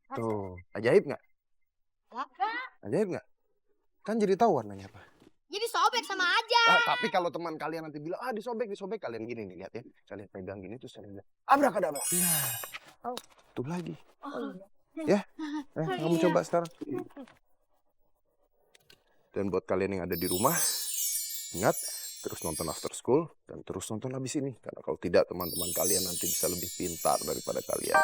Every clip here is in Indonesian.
Tuh, ajaib nggak? Enggak. Ajaib nggak? Kan jadi tahu warnanya apa. Jadi sobek sama aja. Tapi kalau teman kalian nanti bilang, disobek, kalian gini nih, lihat ya. Kalian pegang gini, terus kalian bilang, abrakadabra. Nah, tuh lagi. Ya, kamu coba sekarang. Dan buat kalian yang ada di rumah, ingat, terus nonton After School, dan terus nonton habis ini. Karena kalau tidak, teman-teman kalian nanti bisa lebih pintar daripada kalian.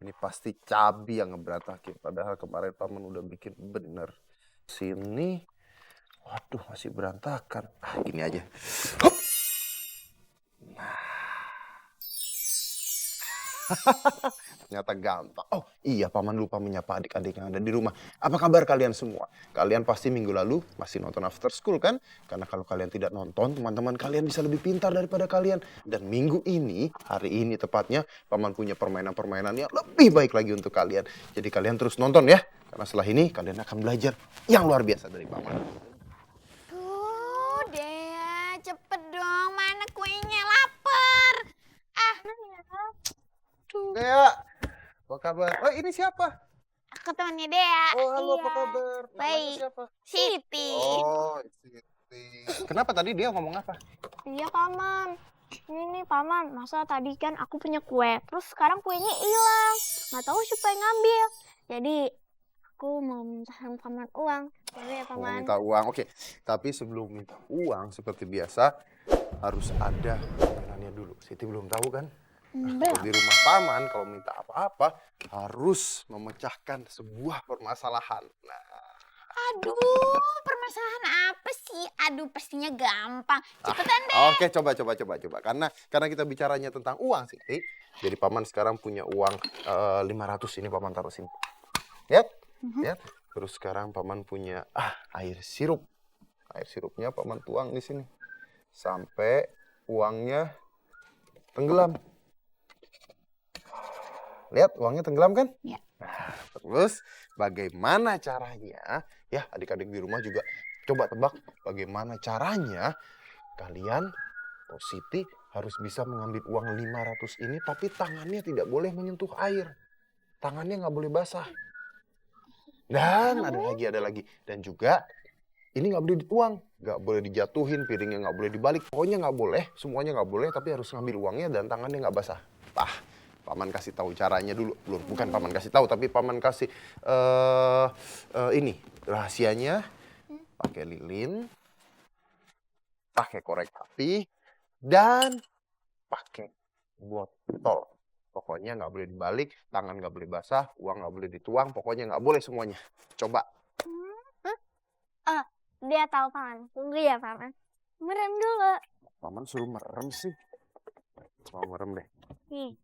Ini pasti cabi yang ngeberantakin. Padahal kemarin paman udah bikin bener. Sini, waduh masih berantakan. Gini aja. Hup. Ternyata gampang. Oh iya, paman lupa menyapa adik-adik yang ada di rumah. Apa kabar kalian semua? Kalian pasti minggu lalu masih nonton After School kan? Karena kalau kalian tidak nonton, teman-teman kalian bisa lebih pintar daripada kalian. Dan minggu ini, hari ini tepatnya, paman punya permainan-permainan yang lebih baik lagi untuk kalian. Jadi kalian terus nonton ya. Karena setelah ini kalian akan belajar yang luar biasa dari paman. Tuh, Dea, cepet dong. Mana kuenya? Lapar. Dea, apa kabar? Oh, ini siapa? Aku temannya Dea. Oh, halo, Iya. apa kabar? Namanya Baik. siapa? Siti. Oh, Siti. Kenapa tadi dia ngomong apa? Iya paman, ini nih paman, masa tadi kan aku punya kue, terus sekarang kuenya hilang, nggak tahu siapa yang ngambil. Jadi aku mau minta sama paman uang, boleh ya Mau paman? minta uang, oke. Tapi sebelum minta uang, seperti biasa, harus ada permainannya dulu. Siti belum tahu kan? Kalau di rumah paman, kalau minta apa-apa, harus memecahkan sebuah permasalahan. Nah, Aduh, permasalahan apa sih? Aduh, pastinya gampang. Cepetan deh. Oke, coba. Karena kita bicaranya tentang uang, Siti. Jadi paman sekarang punya uang 500, ini paman taruh sini. Lihat, lihat. Terus sekarang paman punya air sirup. Air sirupnya paman tuang di sini. Sampai uangnya tenggelam. Lihat, uangnya tenggelam kan? Iya. Nah, terus bagaimana caranya? Ya, adik-adik di rumah juga coba tebak bagaimana caranya kalian atau Siti harus bisa mengambil uang 500 ini tapi tangannya tidak boleh menyentuh air. Tangannya nggak boleh basah. Dan ada lagi. Dan juga ini nggak boleh dituang, nggak boleh dijatuhin, piringnya nggak boleh dibalik. Pokoknya nggak boleh, semuanya nggak boleh, tapi harus ngambil uangnya dan tangannya nggak basah. Paman kasih tahu caranya dulu. Bukan paman kasih tahu, tapi paman kasih ini rahasianya. Pakai lilin, pakai korek api, dan pakai botol. Pokoknya nggak boleh dibalik, tangan nggak boleh basah, uang nggak boleh dituang, pokoknya nggak boleh semuanya. Coba. Dia tahu paman, tunggu ya paman. Merem dulu. Paman suruh merem sih. Mau merem deh. Nih.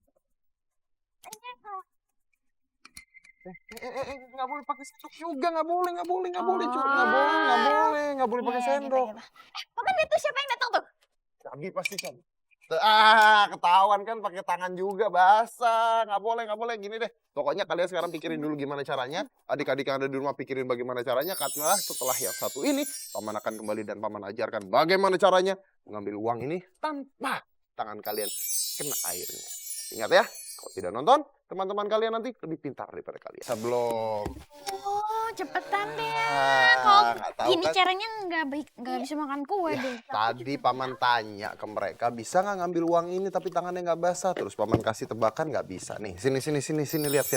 Nggak boleh pakai sendok juga, nggak boleh, Oh. nggak boleh pakai sendok. Paman itu siapa yang datang tuh? Cabi pasti kan. Ketahuan kan pakai tangan juga basah, nggak boleh, gini deh. Pokoknya kalian sekarang pikirin dulu gimana caranya. Adik-adik yang ada di rumah pikirin bagaimana caranya. Karena setelah yang satu ini, paman akan kembali dan paman ajarkan bagaimana caranya mengambil uang ini tanpa tangan kalian kena airnya. Ingat ya, kalau tidak nonton, teman-teman kalian nanti lebih pintar daripada kalian. Sebelum. Oh, cepetan deh. Kalau Gini caranya nggak bisa makan kue deh. Tadi paman tanya ke mereka, bisa nggak ngambil uang ini tapi tangannya nggak basah. Terus paman kasih tebakan nggak bisa. Nih, sini, lihat.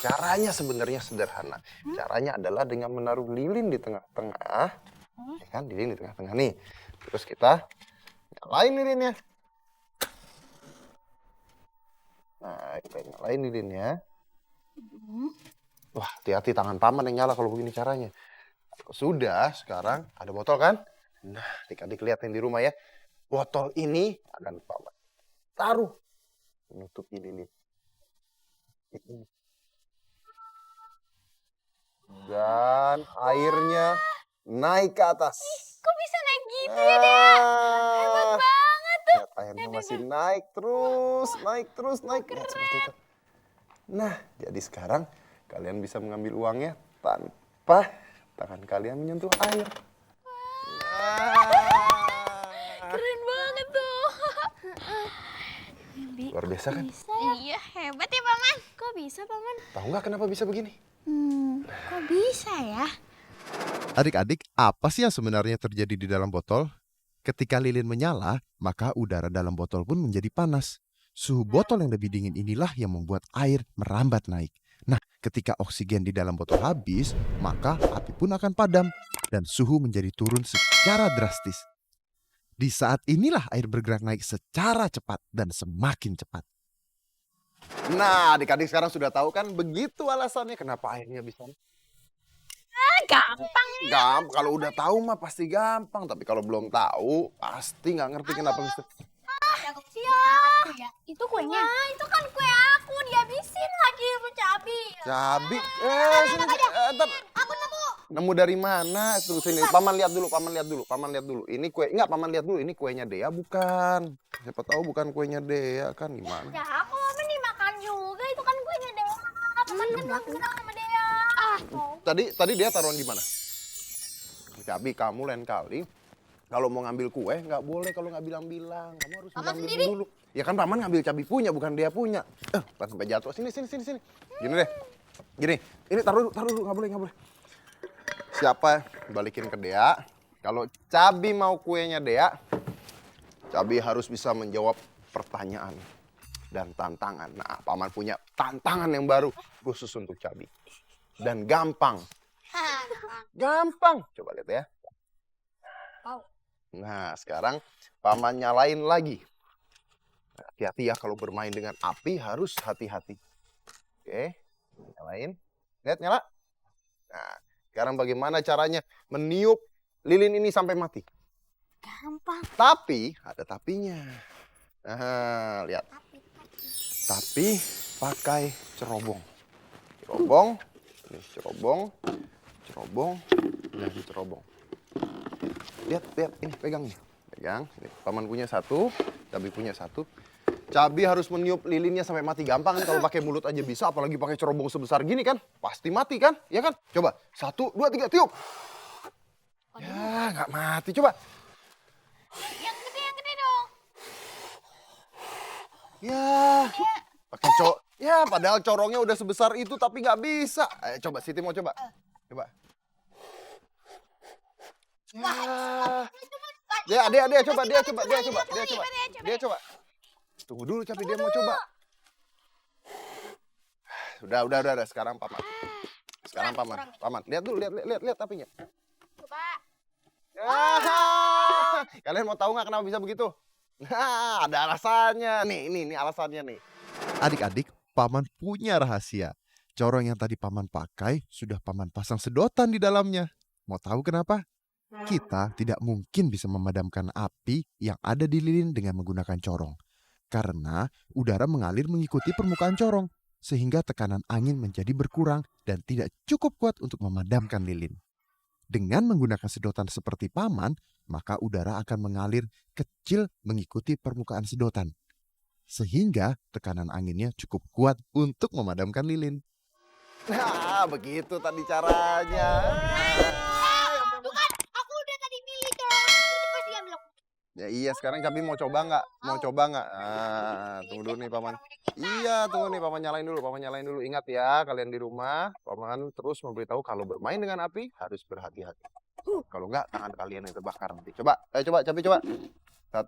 Caranya sebenarnya sederhana. Caranya adalah dengan menaruh lilin di tengah-tengah. Ya kan, lilin di tengah-tengah nih. Terus kita nyalain lilinnya. Nah, kita nyalain lilinnya. Wah, hati-hati tangan paman yang nyala kalau begini caranya. Sudah, sekarang ada botol kan? Nah, adik-adik lihatin di rumah ya. Botol ini akan paman taruh menutupi lilin. Dan airnya naik ke atas. Kok bisa naik gitu ya, Dea? Hebat banget tuh. Lihat, airnya masih naik terus. Lihat, seperti itu. Nah, jadi sekarang kalian bisa mengambil uangnya tanpa tangan kalian menyentuh air. Keren banget tuh. Luar biasa kan? Bisa ya? Iya, hebat ya Paman. Kok bisa, Paman? Tahu nggak kenapa bisa begini? Kok bisa ya? Adik-adik, apa sih yang sebenarnya terjadi di dalam botol? Ketika lilin menyala, maka udara dalam botol pun menjadi panas. Suhu botol yang lebih dingin inilah yang membuat air merambat naik. Nah, ketika oksigen di dalam botol habis, maka api pun akan padam dan suhu menjadi turun secara drastis. Di saat inilah air bergerak naik secara cepat dan semakin cepat. Nah, adik-adik sekarang sudah tahu kan begitu alasannya kenapa airnya bisa. Gampang. Gampang, kalau udah tahu mah pasti gampang. Tapi kalau belum tahu, pasti nggak ngerti kenapa bisa. Ya, itu kuenya. Itu kan kue aku, dihabisin lagi sama Cabi. Cabi, sini, ntar. Aku nemu. Nemu dari mana? Tunggu sini, paman lihat dulu. Ini kue, enggak, paman lihat dulu. Ini kuenya Dea bukan? Siapa tahu bukan kuenya Dea kan gimana? Ya, aku mau dimakan juga. Itu kan kuenya Dea. Paman kenal sama Dea. Tadi dia taruhan di mana? Cabi, kamu lain kali kalau mau ngambil kue nggak boleh kalau nggak bilang-bilang. Kamu harus bilang dulu. Ya kan paman ngambil Cabi punya, bukan dia punya. Pas sampai jatuh. Sini. Gini deh. Gini. Ini taruh dulu. Nggak boleh. Siapa balikin ke Dea? Kalau Cabi mau kuenya Dea, Cabi harus bisa menjawab pertanyaan dan tantangan. Nah, paman punya tantangan yang baru khusus untuk Cabi. Dan gampang. Gampang. Coba lihat ya. Nah, sekarang paman nyalain lagi. Hati-hati ya kalau bermain dengan api, harus hati-hati. Oke, nyalain. Lihat, nyala. Nah, sekarang bagaimana caranya meniup lilin ini sampai mati? Gampang. Tapi, ada tapinya. Nah, lihat. Tapi pakai cerobong. Ini cerobong, dan cerobong. Lihat, ini pegang nih. Pegang, ini paman punya satu, Cabi punya satu. Cabi harus meniup lilinnya sampai mati. Gampang kan kalau pakai mulut aja bisa, apalagi pakai cerobong sebesar gini kan? Pasti mati kan? Ya kan? Coba, 1, 2, 3, tiup. Ya, nggak mati. Coba. Yang gede dong. Ya, pakai ya padahal corongnya udah sebesar itu tapi nggak bisa. Ayo coba, Siti mau coba. Coba. Ya, dia coba. Dia coba. Tunggu dulu, Cabi, dia mau coba. Udah. Sekarang paman. Paman. Lihat dulu, lihat apinya. Coba. Kalian mau tahu nggak kenapa bisa begitu? Nah, ada alasannya. Nih alasannya nih. Adik-adik, paman punya rahasia. Corong yang tadi paman pakai sudah paman pasang sedotan di dalamnya. Mau tahu kenapa? Kita tidak mungkin bisa memadamkan api yang ada di lilin dengan menggunakan corong. Karena udara mengalir mengikuti permukaan corong, sehingga tekanan angin menjadi berkurang dan tidak cukup kuat untuk memadamkan lilin. Dengan menggunakan sedotan seperti paman, maka udara akan mengalir kecil mengikuti permukaan sedotan. Sehingga tekanan anginnya cukup kuat untuk memadamkan lilin. Nah, begitu tadi caranya. Tuh kan, aku udah tadi milih corong. Ini pasti diambil aku. Ya iya, sekarang Cabi mau coba nggak? Tunggu dulu nih paman. Iya, tunggu nih paman nyalain dulu. Ingat ya, kalian di rumah, paman terus memberitahu kalau bermain dengan api harus berhati-hati. Kalau nggak, tangan kalian yang terbakar nanti. Coba, Cabi coba. 1,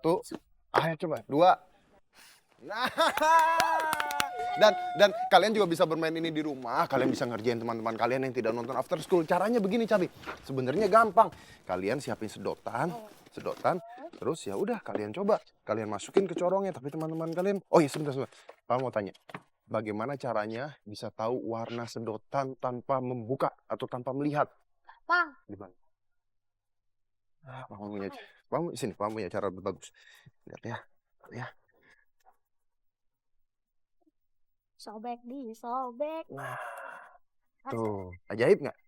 ayo coba. 2. Nah. Dan kalian juga bisa bermain ini di rumah. Kalian bisa ngerjain teman-teman kalian yang tidak nonton after school. Caranya begini, Cabi. Sebenarnya gampang. Kalian siapin sedotan, terus ya udah kalian coba. Kalian masukin ke corongnya, tapi teman-teman kalian, oh iya sebentar. Paman mau tanya. Bagaimana caranya bisa tahu warna sedotan tanpa membuka atau tanpa melihat? Bang. Di mana? Paman punya cara bagus. Lihat ya. Sobek. Nah, tuh, ajaib nggak?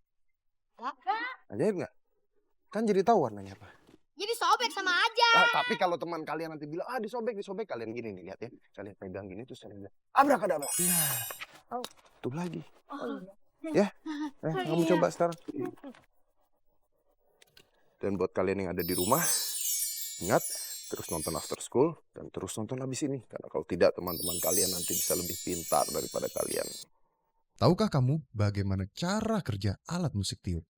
Enggak. Ajaib nggak? Kan jadi tahu warnanya apa. Jadi sobek sama aja. Tapi kalau teman kalian nanti bilang, disobek, kalian gini nih, lihat ya. Kalian pegang gini, terus kalian bilang, abrakadabra. Nah, tuh lagi. Ya, kamu coba sekarang. Dan buat kalian yang ada di rumah, ingat, terus nonton After School, dan terus nonton habis ini. Karena kalau tidak, teman-teman kalian nanti bisa lebih pintar daripada kalian. Tahukah kamu bagaimana cara kerja alat musik tiup?